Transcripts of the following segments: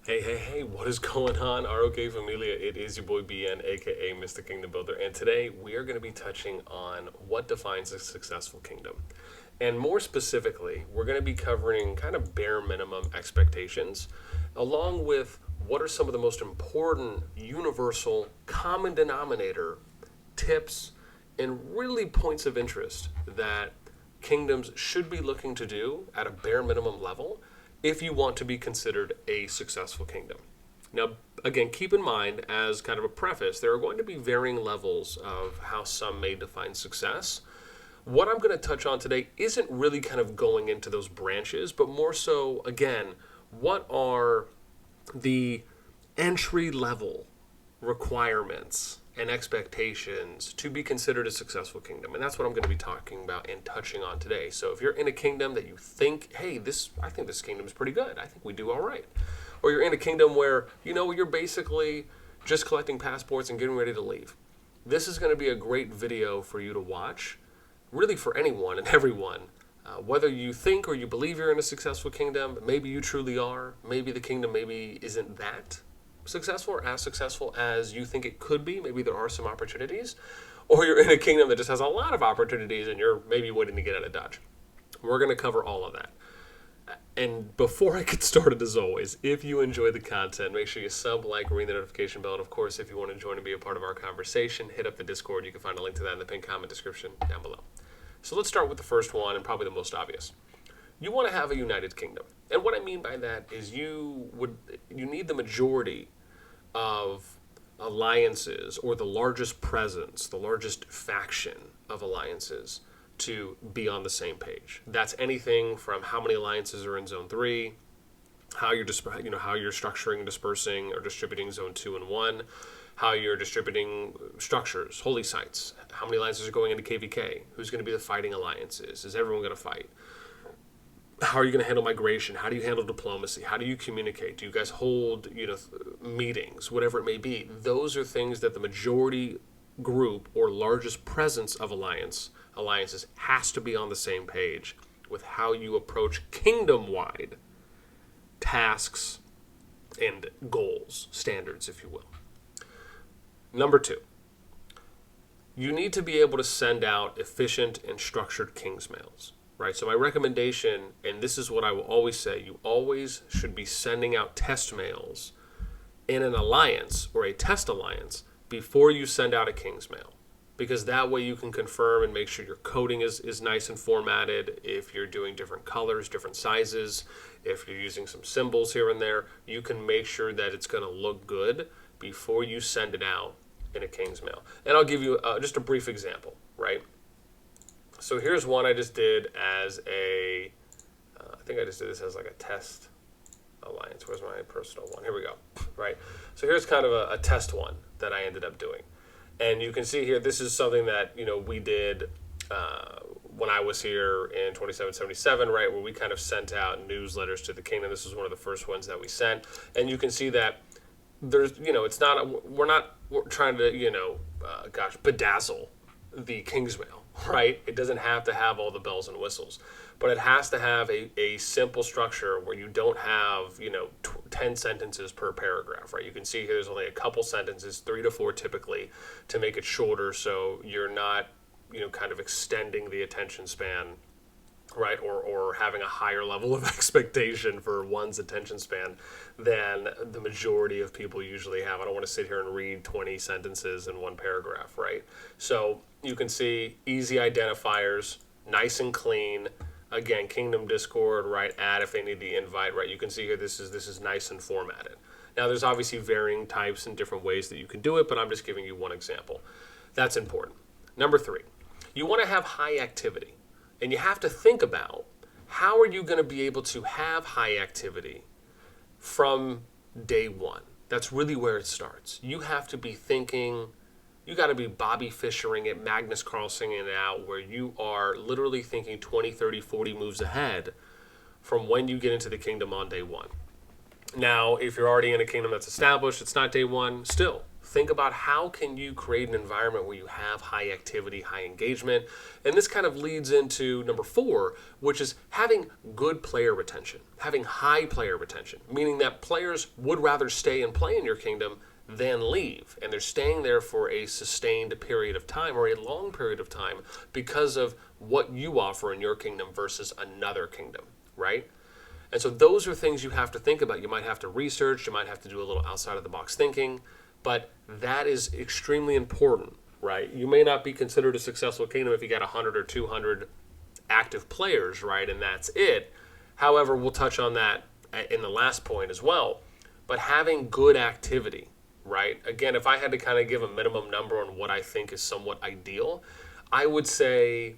Hey, what is going on, RoK Familia? It is your boy BN, aka Mr. Kingdom Builder, and today we are going to be touching on what defines a successful kingdom. And more specifically, we're going to be covering kind of bare minimum expectations, along with what are some of the most important, universal, common denominator tips and really points of interest that kingdoms should be looking to do at a bare minimum level if you want to be considered a successful kingdom. Now, again, keep in mind, as kind of a preface, there are going to be varying levels of how some may define success. What I'm going to touch on today isn't really kind of going into those branches, but more so, again, what are the entry level requirements and expectations to be considered a successful kingdom. And that's what I'm going to be talking about and touching on today. So if you're in a kingdom that you think, hey, I think this kingdom is pretty good. I think we do all right. Or you're in a kingdom where, you're basically just collecting passports and getting ready to leave. This is going to be a great video for you to watch, really for anyone and everyone. Whether you think or you believe you're in a successful kingdom, maybe you truly are. Maybe the kingdom maybe isn't that successful or as successful as you think it could be. Maybe there are some opportunities. Or you're in a kingdom that just has a lot of opportunities and you're maybe waiting to get out of Dodge. We're going to cover all of that. And before I get started, as always, if you enjoy the content, make sure you sub, like, ring the notification bell. And of course, if you want to join and be a part of our conversation, hit up the Discord. You can find a link to that in the pinned comment description down below. So let's start with the first one and probably the most obvious. You want to have a united kingdom. And what I mean by that is you need the majority of alliances or the largest presence, the largest faction of alliances to be on the same page. That's anything from how many alliances are in Zone 3, how you're how you're structuring, dispersing, or distributing Zone 2 and 1, how you're distributing structures, holy sites, how many alliances are going into KVK, who's going to be the fighting alliances, is everyone going to fight? How are you going to handle migration? How do you handle diplomacy? How do you communicate? Do you guys hold, meetings, whatever it may be? Those are things that the majority group or largest presence of alliances has to be on the same page with how you approach kingdom-wide tasks and goals, standards, if you will. Number 2, you need to be able to send out efficient and structured king's mails. Right, so my recommendation, and this is what I will always say, you always should be sending out test mails in an alliance or a test alliance before you send out a king's mail. Because that way you can confirm and make sure your coding is nice and formatted. If you're doing different colors, different sizes, if you're using some symbols here and there, you can make sure that it's going to look good before you send it out in a king's mail. And I'll give you just a brief example, right? So here's one I just did as I think I just did this as like a test alliance. Where's my personal one? Here we go, right? So here's kind of a test one that I ended up doing. And you can see here, this is something that, we did when I was here in 2777, right, where we kind of sent out newsletters to the kingdom. This was one of the first ones that we sent. And you can see that there's, we're trying to, bedazzle the king's mail. Right? It doesn't have to have all the bells and whistles, but it has to have a simple structure where you don't have, 10 sentences per paragraph, right? You can see here there's only a couple sentences, 3 to 4 typically, to make it shorter so you're not, kind of extending the attention span, right? Or having a higher level of expectation for one's attention span than the majority of people usually have. I don't want to sit here and read 20 sentences in one paragraph, right? So you can see easy identifiers, nice and clean. Again, Kingdom Discord, right? Add if they need the invite, right? You can see here this is nice and formatted. Now there's obviously varying types and different ways that you can do it, but I'm just giving you one example. That's important. Number 3, you want to have high activity. And you have to think about how are you going to be able to have high activity from day one. That's really where it starts. You have to be thinking, you got to be Bobby Fishering it, Magnus Carlsening it out, where you are literally thinking 20, 30, 40 moves ahead from when you get into the kingdom on day one. Now, if you're already in a kingdom that's established, it's not day one, still think about how can you create an environment where you have high activity, high engagement. And this kind of leads into number 4, which is having good player retention, having high player retention, meaning that players would rather stay and play in your kingdom than leave. And they're staying there for a sustained period of time or a long period of time because of what you offer in your kingdom versus another kingdom, right? And so those are things you have to think about. You might have to research, you might have to do a little outside of the box thinking, but that is extremely important, right? You may not be considered a successful kingdom if you got 100 or 200 active players, right? And that's it. However, we'll touch on that in the last point as well. But having good activity, right? Again, if I had to kind of give a minimum number on what I think is somewhat ideal, I would say,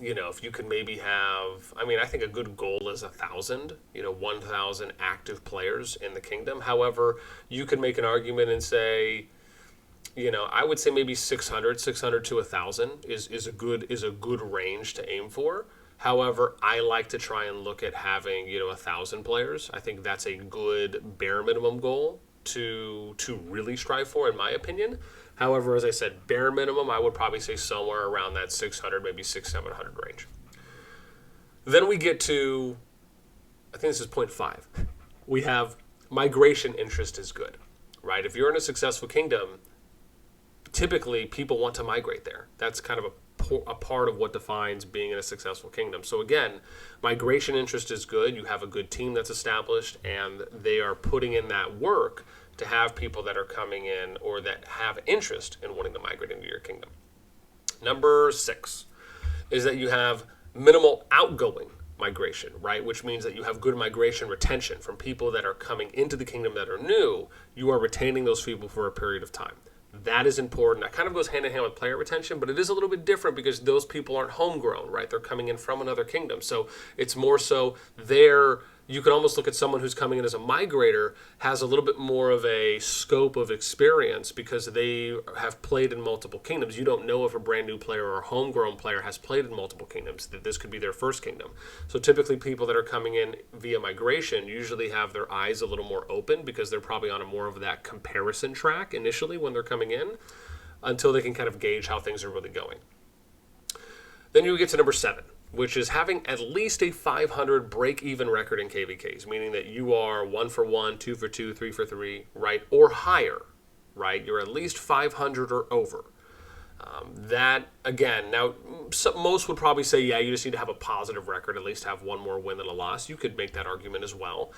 if you could maybe have, I think a good goal is 1,000, 1,000 active players in the kingdom. However, you could make an argument and say, I would say maybe 600 to 1,000 is a good range to aim for. However, I like to try and look at having, 1,000 players. I think that's a good bare minimum goal to really strive for, in my opinion. However, as I said, bare minimum, I would probably say somewhere around that 600, maybe 700 range. Then we get to, I think this is point 5. We have migration interest is good, right? If you're in a successful kingdom, typically people want to migrate there. That's kind of a part of what defines being in a successful kingdom. So again, migration interest is good. You have a good team that's established, and they are putting in that work to have people that are coming in or that have interest in wanting to migrate into your kingdom. Number 6 is that you have minimal outgoing migration, right? Which means that you have good migration retention from people that are coming into the kingdom that are new. You are retaining those people for a period of time. That is important. That kind of goes hand in hand with player retention, but it is a little bit different because those people aren't homegrown, right? They're coming in from another kingdom. So it's more so you can almost look at someone who's coming in as a migrator has a little bit more of a scope of experience because they have played in multiple kingdoms. You don't know if a brand new player or a homegrown player has played in multiple kingdoms, that this could be their first kingdom. So typically people that are coming in via migration usually have their eyes a little more open because they're probably on a more of that comparison track initially when they're coming in until they can kind of gauge how things are really going. Then you get to number 7, which is having at least a 500 break-even record in KVKs, meaning that you are 1 for 1, 2 for 2, 3 for 3, right, or higher, right? You're at least 500 or over. That, again, now, most would probably say, yeah, you just need to have a positive record, at least have one more win than a loss. You could make that argument as well.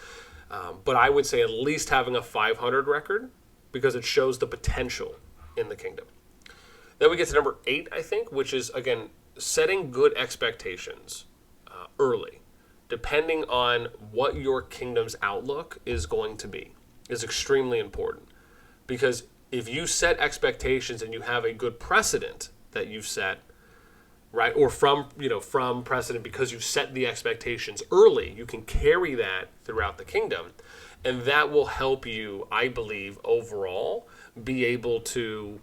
But I would say at least having a 500 record because it shows the potential in the kingdom. Then we get to number 8, I think, which is, again, setting good expectations early, depending on what your kingdom's outlook is going to be, is extremely important. Because if you set expectations and you have a good precedent that you've set, right, or from precedent because you've set the expectations early, you can carry that throughout the kingdom, and that will help you, I believe, overall, be able to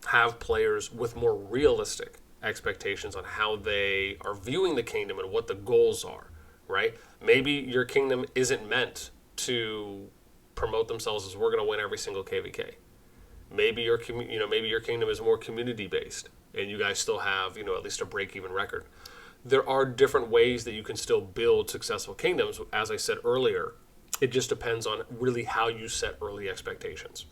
have players with more realistic expectations on how they are viewing the kingdom and what the goals are, right? Maybe your kingdom isn't meant to promote themselves as we're going to win every single KVK. Maybe your kingdom is more community based and you guys still have, at least a break-even record. There are different ways that you can still build successful kingdoms. As I said earlier, it just depends on really how you set early expectations.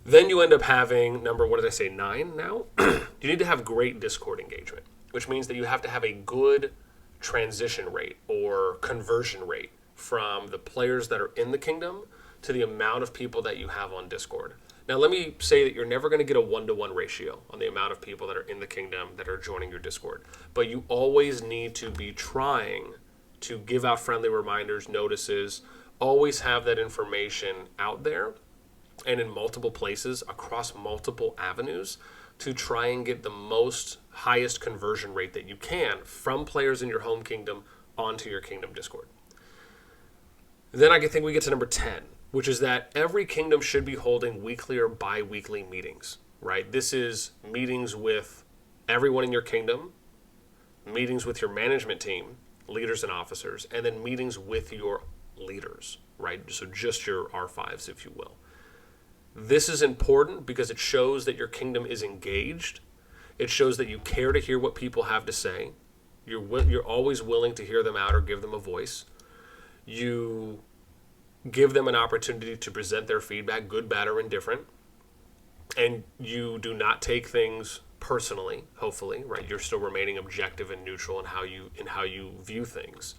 Then you end up having 9 now? You need to have great Discord engagement, which means that you have to have a good transition rate or conversion rate from the players that are in the kingdom to the amount of people that you have on Discord. Now, let me say that you're never going to get a 1-to-1 ratio on the amount of people that are in the kingdom that are joining your Discord, but you always need to be trying to give out friendly reminders, notices, always have that information out there and in multiple places across multiple avenues to try and get the highest conversion rate that you can from players in your home kingdom onto your kingdom Discord. Then I think we get to number 10, which is that every kingdom should be holding weekly or bi-weekly meetings, right? This is meetings with everyone in your kingdom, meetings with your management team, leaders and officers, and then meetings with your leaders, right? So just your R5s, if you will. This is important because it shows that your kingdom is engaged. It shows that you care to hear what people have to say. You're always willing to hear them out or give them a voice. You give them an opportunity to present their feedback, good, bad, or indifferent. And you do not take things personally, hopefully, right? You're still remaining objective and neutral in how you view things.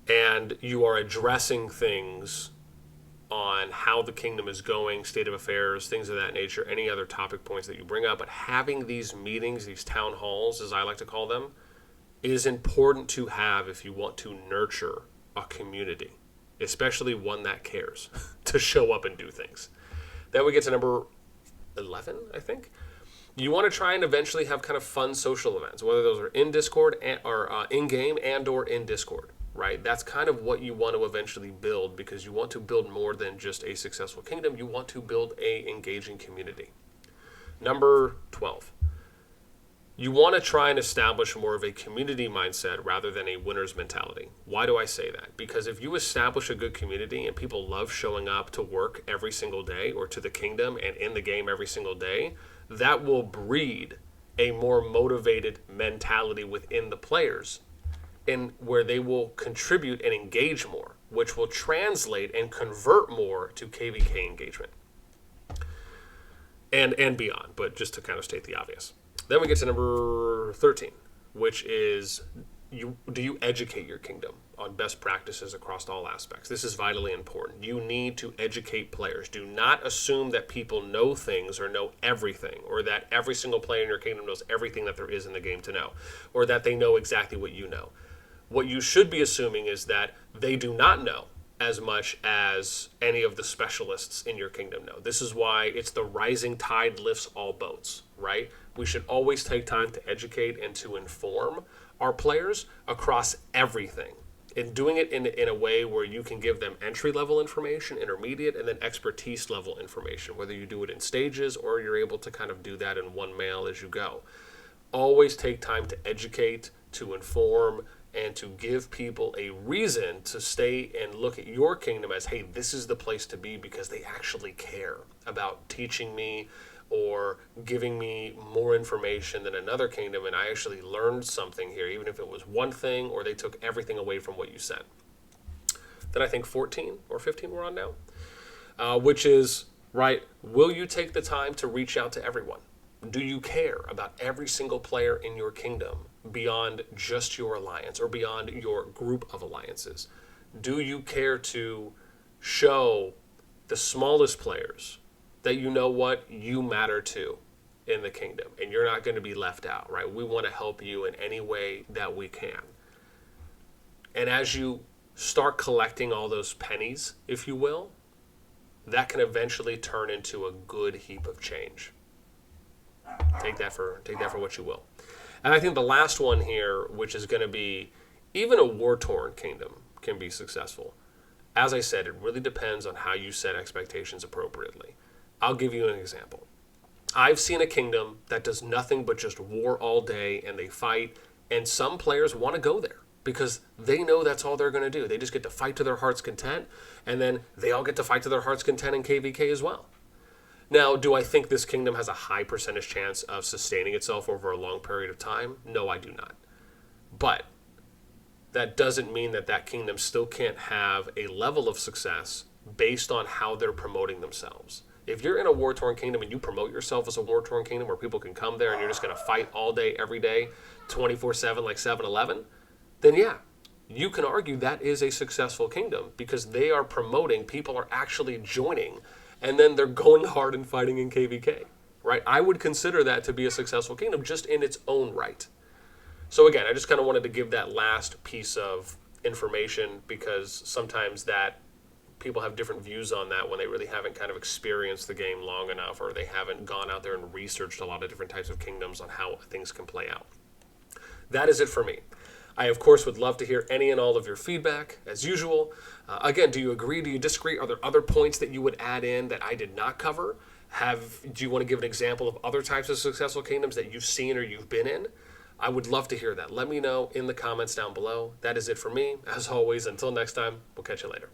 And you are addressing things on how the kingdom is going, state of affairs, things of that nature, any other topic points that you bring up. But having these meetings, these town halls, as I like to call them, is important to have if you want to nurture a community, especially one that cares to show up and do things. Then we get to number 11, I think. You want to try and eventually have kind of fun social events, whether those are in Discord or in-game and or in Discord, right? That's kind of what you want to eventually build, because you want to build more than just a successful kingdom. You want to build a engaging community. Number 12. You want to try and establish more of a community mindset rather than a winner's mentality. Why do I say that? Because if you establish a good community and people love showing up to work every single day or to the kingdom and in the game every single day, that will breed a more motivated mentality within the players, and where they will contribute and engage more, which will translate and convert more to KVK engagement and beyond, but just to kind of state the obvious. Then we get to number 13, which is do you educate your kingdom on best practices across all aspects? This is vitally important. You need to educate players. Do not assume that people know things or know everything, or that every single player in your kingdom knows everything that there is in the game to know, or that they know exactly what you know. What you should be assuming is that they do not know as much as any of the specialists in your kingdom know. This is why it's the rising tide lifts all boats, right? We should always take time to educate and to inform our players across everything, and doing it in a way where you can give them entry-level information, intermediate, and then expertise-level information, whether you do it in stages or you're able to kind of do that in one mail as you go. Always take time to educate, to inform, and to give people a reason to stay and look at your kingdom as, hey, this is the place to be because they actually care about teaching me or giving me more information than another kingdom, and I actually learned something here, even if it was one thing or they took everything away from what you said. Then I think 14 or 15 we're on now, which is, right, will you take the time to reach out to everyone? Do you care about every single player in your kingdom beyond just your alliance or beyond your group of alliances? Do you care to show the smallest players that you know what you matter to in the kingdom and you're not going to be left out, right? We want to help you in any way that we can. And as you start collecting all those pennies, if you will, that can eventually turn into a good heap of change. Take that for what you will. And I think the last one here, which is going to be, even a war-torn kingdom can be successful. As I said, it really depends on how you set expectations appropriately. I'll give you an example. I've seen a kingdom that does nothing but just war all day, and they fight, and some players want to go there because they know that's all they're going to do. They just get to fight to their heart's content, and then they all get to fight to their heart's content in KVK as well. Now, do I think this kingdom has a high percentage chance of sustaining itself over a long period of time? No, I do not. But that doesn't mean that that kingdom still can't have a level of success based on how they're promoting themselves. If you're in a war-torn kingdom and you promote yourself as a war-torn kingdom where people can come there and you're just going to fight all day, every day, 24/7 like 7-Eleven, then yeah, you can argue that is a successful kingdom because they are promoting, people are actually joining, and then they're going hard and fighting in KVK, right? I would consider that to be a successful kingdom just in its own right. So again, I just kind of wanted to give that last piece of information because sometimes that people have different views on that when they really haven't kind of experienced the game long enough, or they haven't gone out there and researched a lot of different types of kingdoms on how things can play out. That is it for me. I, of course, would love to hear any and all of your feedback, as usual. Again, do you agree? Do you disagree? Are there other points that you would add in that I did not cover? Do you want to give an example of other types of successful kingdoms that you've seen or you've been in? I would love to hear that. Let me know in the comments down below. That is it for me. As always, until next time, we'll catch you later.